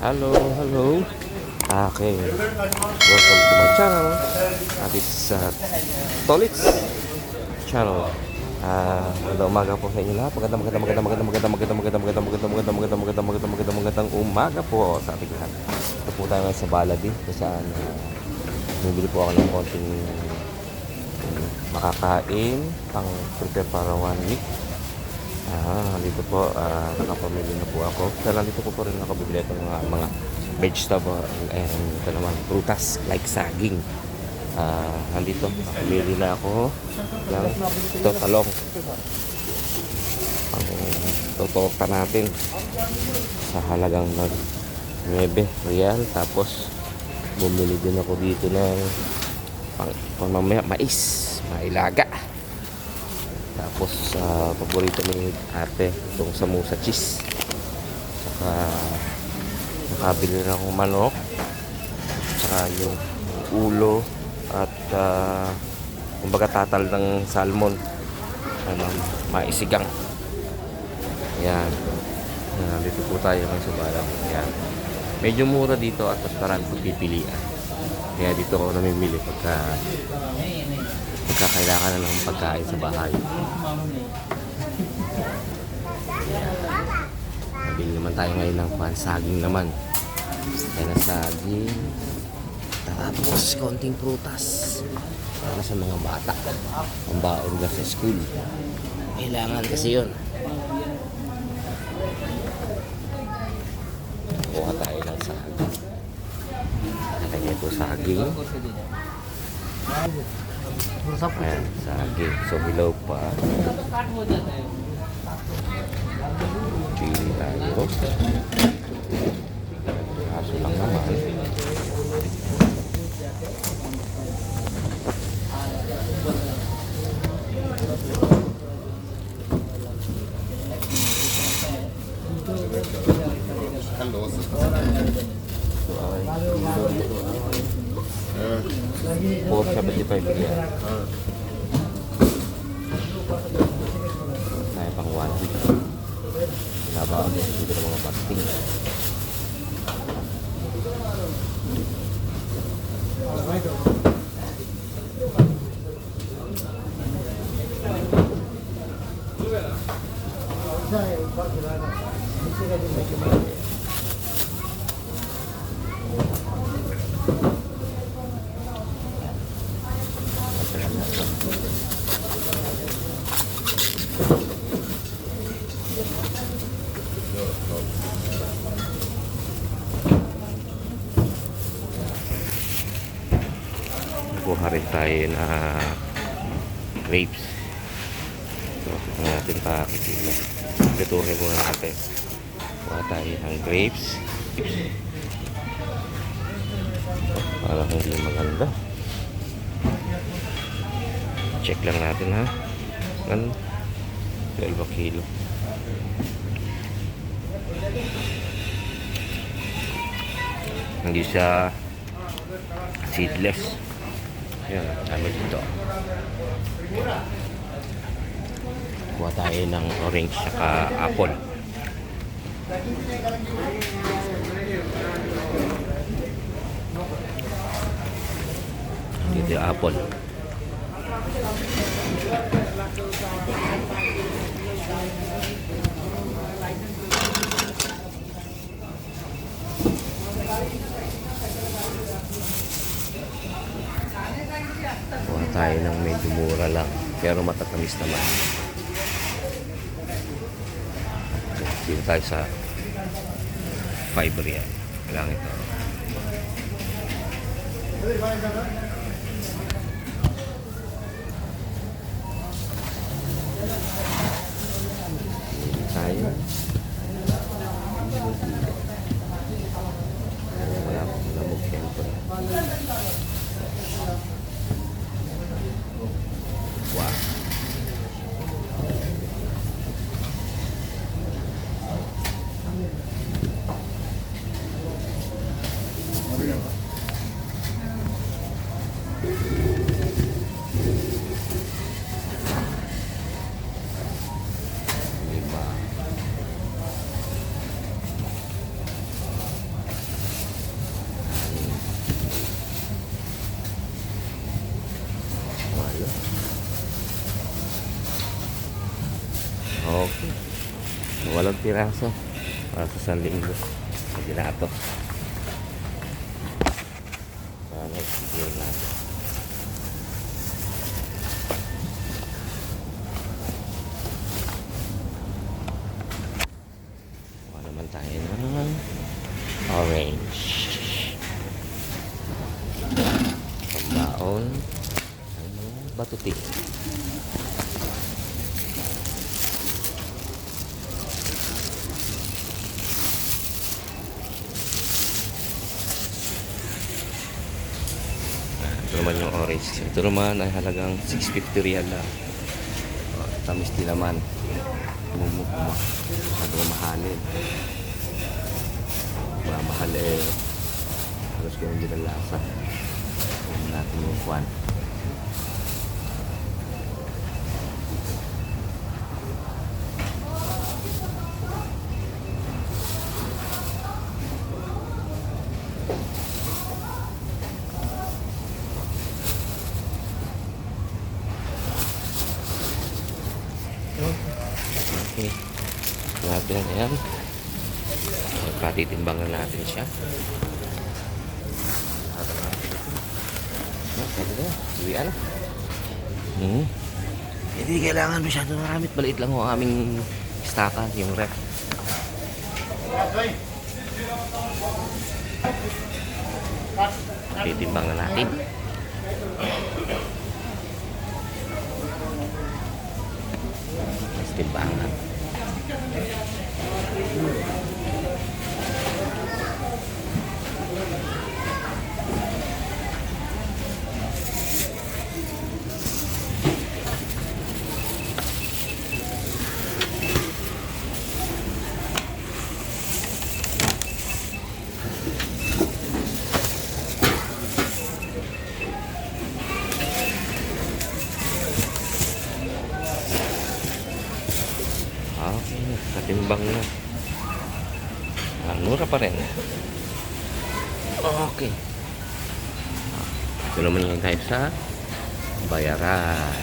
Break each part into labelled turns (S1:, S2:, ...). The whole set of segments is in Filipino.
S1: Hello, hello. Okay. Welcome to my channel. This is Tolits channel. Magandang umaga po sa inyo lahat. Magandang umaga po sa ating lahat. Ito po tayo ngayon sa Baladi kung saan bumibili po ako ng konting makakain pang prepare para 1 week. Dito po, nakapamili na po ako. Pero nandito po rin nakabibili ito mga vegetable and ito naman, prutas like saging. Nandito, nakabili na ako ng ito, talong. Ang totorta natin sa halagang 9 real. Tapos, bumili din ako dito ng mamaya mais, mailaga. Tapos paborito ni ate itong samosa cheese. Saka nakabili na akong manok. Saka yung ulo at kumbaga tatal ng salmon, maisigang. Ayan. Dito po tayo ngayon sa Balang. Ayan. Medyo mura dito at mas marami po pipilian. Kaya dito ako namimili pagka kailangan na ng pagkain sa bahay. Nabili naman tayo ngayon ng saging naman. Kaya na saging. Tapos konting prutas para sa mga bata. Pambaon ka sa school. Kailangan kasi yun. Kuha tayo ng saging. Kaya ito saging. Ayan, saging. So, hilaw pa. Chili tayo. Kaso lang naman. Por 75 ya. Nah, pang 1 week. Nabawa dito ng mga pasting. Kuha rin tayo na grapes. So, ito natin pakikita. Lutuhin muna natin. Kuha tayo ng grapes. Parang hindi maganda. Check lang natin ha. 12 kilo. Hindi siya seedless. Yan, dami dito. Kuha tayo ng orange saka apple. Dito yung apple. Kuha tayo ng medyo mura lang pero matatamis naman. Dito tayo sa 5 real lang ito. Dito tayo. Wala pong lamog siyempre. Wow. piraso para sa 1 linggo. Hindi na ito. Sana i-secure natin. Kuha naman tayo ng orange. Pambaon. Ano? Batuti. Ito naman yung orange. Ito naman ay halagang 650 real lang. Tamis din naman. Masyadong mahalin. Mahal eh. Halos ko yung din ang lasa. Huwag natin yung kwan. Okay. Natin yan. Patitimbangan natin siya. Pwede na. Uwian na. Hindi kailangan masyado maramit. Baliit lang ang aming staka, yung ref. Titimbangan natin. Mas timbangan. Okay, katimbang na. Mura pa rin. Okay. Ito naman yung tayo sa bayaran.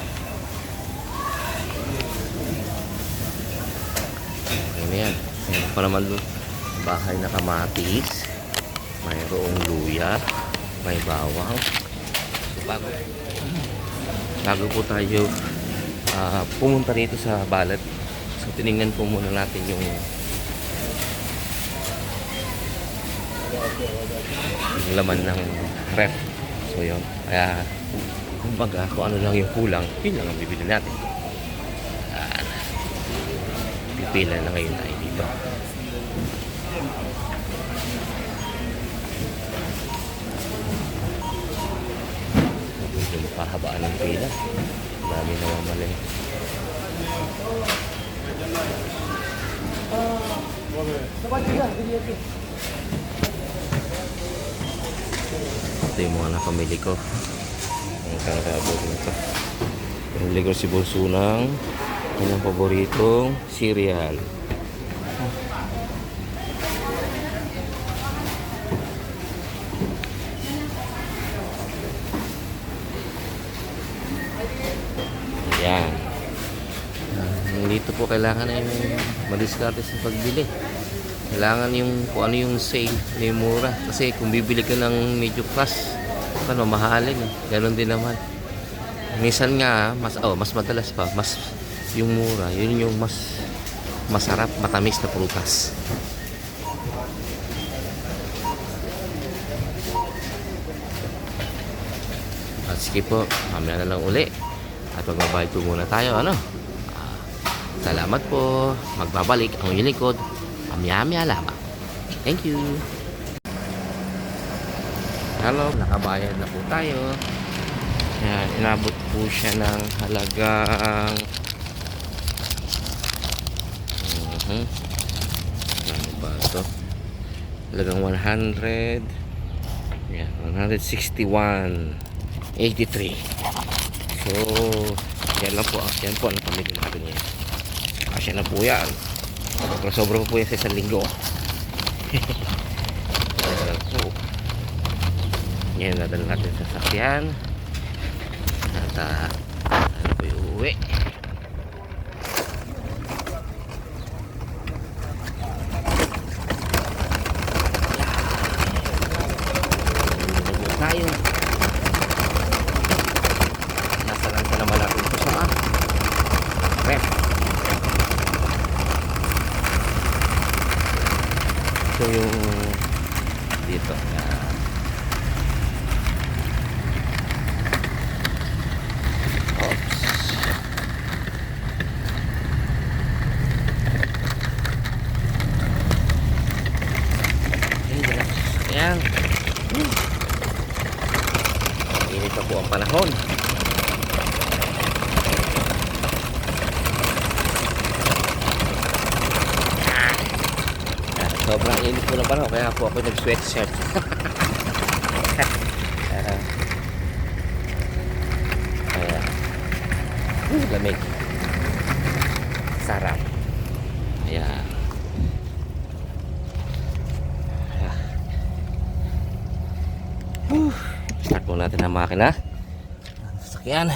S1: Okay na yan. Meron pa naman doon bahay na kamatis. Mayroong luya. May bawang. So, bago po tayo pumunta dito sa balat. So tinignan po muna natin yung laman ng ref. So yun. Kaya kumbaga kung ano lang yung kulang, yun lang ang bibili natin. Pipila na ngayon tayo dito. Yung pahabaan ng pila. Marami na mamali. Ito yung mga napamili ko. Ang kakabot nito. Pamili ko si Bunso ng kanyang paboritong cereal. Ayan. Dito po kailangan na yung madiskarte sa pagbili. Kailangan yung kung ano yung sale, yung mura. Kasi kung bibili ka ng medyo cash, ano, mahalin. Ganon din naman. Minsan nga, mas madalas pa, mas yung mura, yun yung mas masarap, matamis na prutas. At sige po, mamaya na lang uli. At magbabayad po muna tayo, ano? Salamat po. Magbabalik ang inyong likod. Mamaya lamang. Thank you. Hello, nakabayad na po tayo. Ayan, inabot po siya ng halagang ano ba ito? Halagang 100. Ayan, 161.83. So, yan lang po. Yan po ang pamili natin yan. Asya na po yan. Sobra po yan sa 1 linggo. Yan, nadala natin sa sakyan. At ano po yung uwi. tayo. Nasa naman natin ito sa ref. Ito yung dito. Oops. Ayan. Init na po ang panahon. Sobrang init po ng panahon, kaya po ako nag-sweatshirt. Ayan. Lamig. Sarap. Ayan. Start po natin ang makina. Ang sasakyan.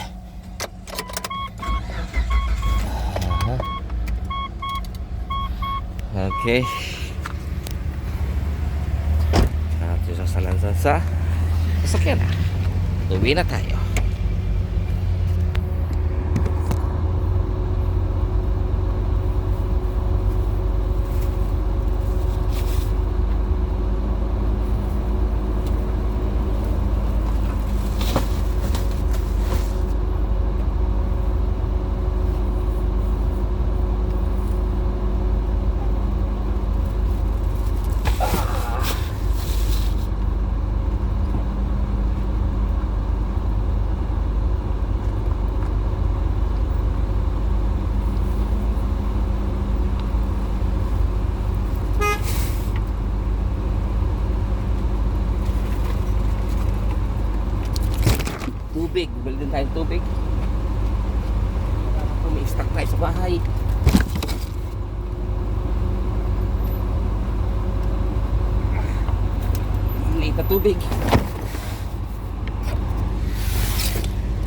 S1: Okay. Natin sa salansan sa sasakyan. Uwi na tayo. Tubig, bili din tayong tubig. May stock tayo sa bahay. Liit na tubig.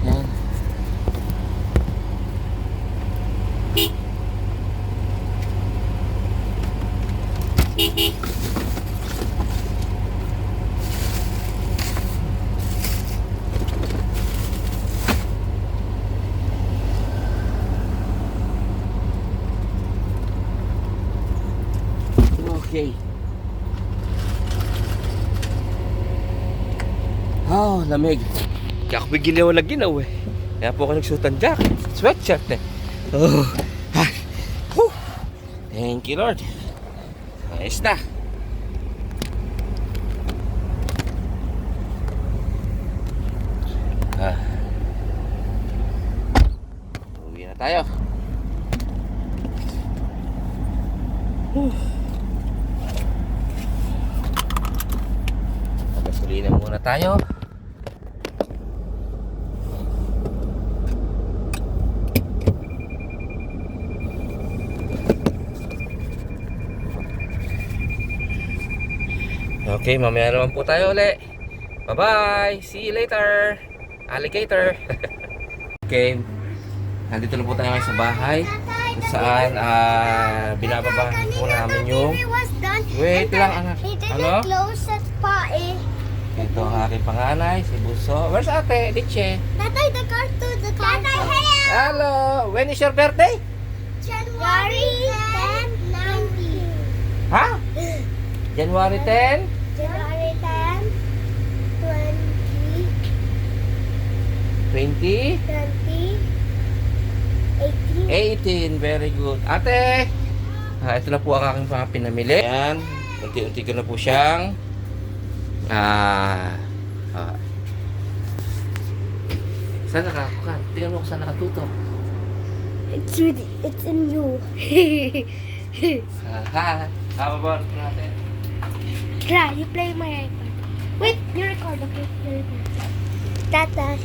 S1: Yan. Okay. Oh, lamig. Kaya ako bigil na ginaw eh. Kaya po ako nagsutan jacket, sweatshirt eh. Oh. Ah. Whew. Thank you, Lord. Ayos na. Uwi na tayo. Gasolina muna tayo. Okay, mamaya naman po tayo ulit. Bye-bye! See you later! Alligator! Okay, nandito na po tayo sa bahay. Kung saan binababa po namin yung... Wait lang, anak. Ano? Ito ang aking panganay, si Bunso. Where's ate? Diche.
S2: Tatay, the car to the car. Tatay, hello!
S1: Hello! When is your birthday?
S2: January 10, 90.
S1: Ha? January 10?
S2: January 10,
S1: 20?
S2: 20,
S1: 18. Very good. Ate! Ito na po ang aking mga pinamili. Ayan. Unti-unti ko na po siyang saan nakakukan? Tingnan mo kung saan nakatutok.
S2: it's in you.
S1: Hababot natin.
S2: Try, you play my iPad. Wait, you record, okay? You record. Tata.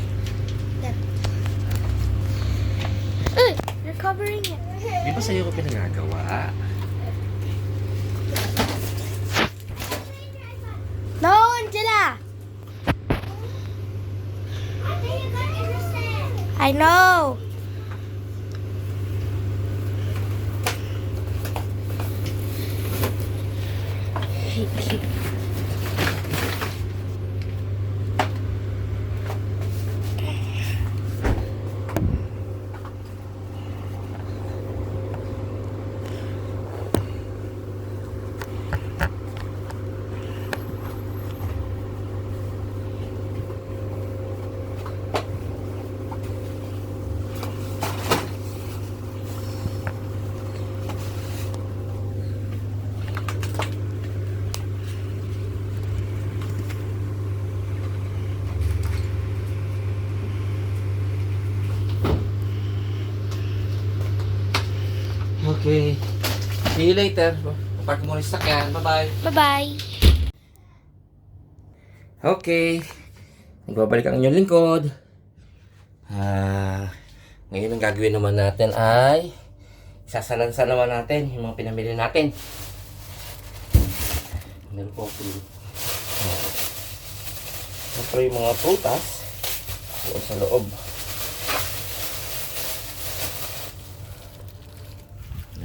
S2: You're covering it.
S1: Di ba sa'yo ko pinagagawa?
S2: No, Angela. I know.
S1: Okay. See you later. Park mo muna sa sakyan. Bye-bye.
S2: Bye-bye.
S1: Okay. Nagbabalik ang inyong lingkod. Ngayon ang gagawin naman natin ay sasalansan naman natin yung mga pinamili natin. Meron po ako. Siyempre yung mga prutas doon sa loob.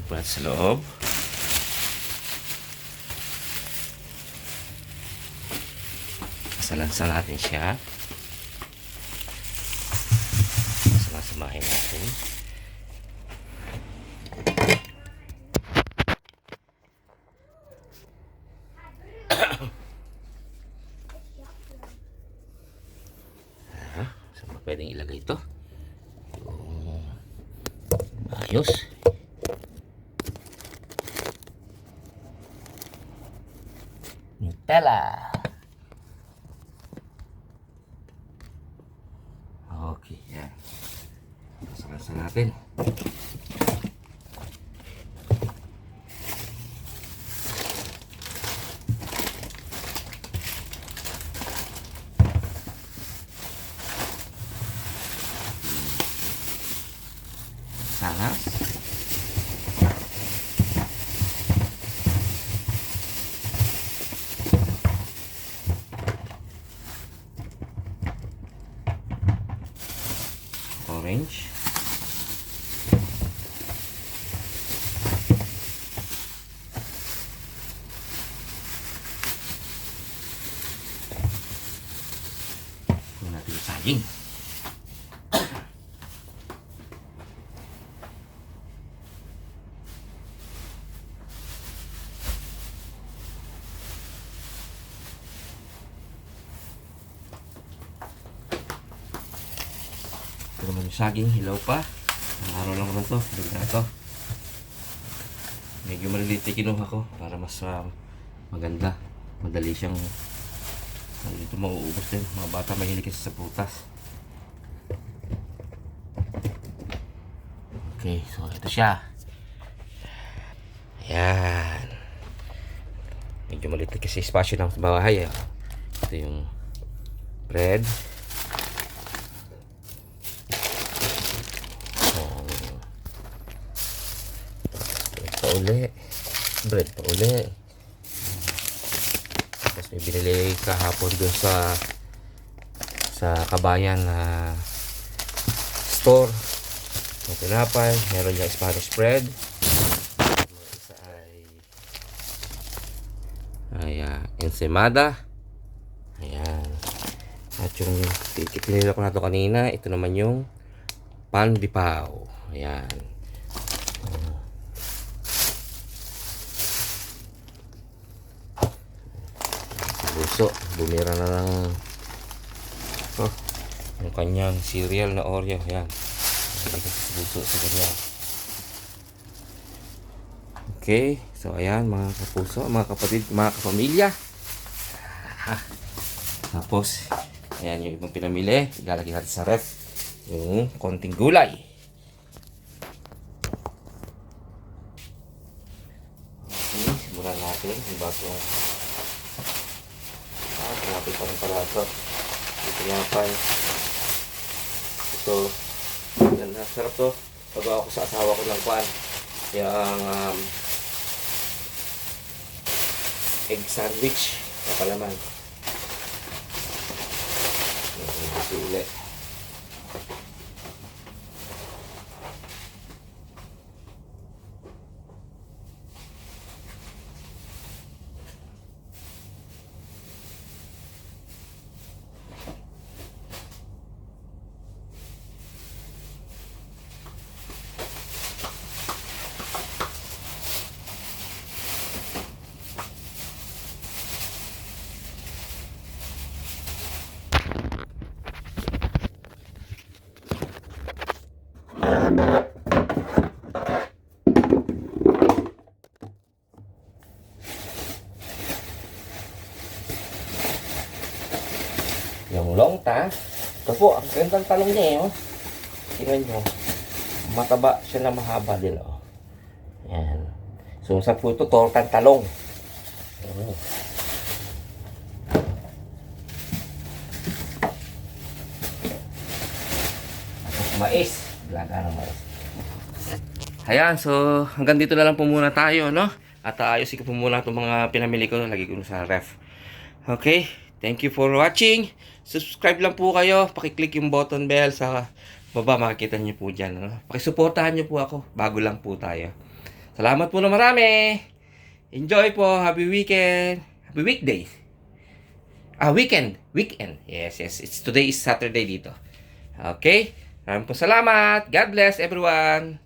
S1: Prutas sa loob. Salansan natin siya. Samasamahin natin. Saan ba pwedeng ilagay ito? Ayos. Nutella. Okay, yan. Salansan natin. Salas. Orange. Ito natin yung saging. Ito naman yung saging, hilaw pa. Ang araw lang naman to, bigyan na ito. Medyo maliliit na kinuha ko para mas maganda. Madali siyang dito mauubos din. Mga bata mahilig kasi sa prutas. Okay, so ito siya. Ayan. Medyo maliit na kasi espasyo ng bahay. Ito yung bread. Uli, bread pa uli. Tapos may binili kahapon doon sa Kabayan na store. May tinapay, meron yung Spanish bread. Isa ay ensaymada. Ayan. At yung pinili ko na ito kanina, ito naman yung pan de pao. Ayan. Buso, bumira na ng yung kanyang cereal na Oreo. Yan, buso sa kanya. Okay, so ayan mga kapuso, mga kapatid, mga kapamilya. Tapos ayan yung ibang pinamili, ilalagay natin sa ref yung konting gulay. Okay, simulan natin yung batong malapit pa rin pala ito. Ito tinapay. Ito. Ganda. Sarap to. Pagawa ko sa asawa ko ng kwan. Yung egg sandwich. Napalaman. Ito ulit. Yung longta, ito po, ang gandang talong niya eh. Oh. Tingnan nyo, mataba siya na mahaba din. Oh. So, sa po ito, tortang talong. Oh. Tapos mais. Laga ng mais. Ayan, so hanggang dito na lang po muna tayo, no? At ayusin ko po muna itong mga pinamili ko. Lagi ko sa ref. Okay, thank you for watching. Subscribe lang po kayo. Pakiclick yung button bell sa baba. Makikita niyo po dyan. No? Pakisuportahan niyo po ako. Bago lang po tayo. Salamat po na marami. Enjoy po. Happy weekend. Happy weekday. Weekend. Weekend. Yes. Today is Saturday dito. Okay. Maraming po salamat. God bless everyone.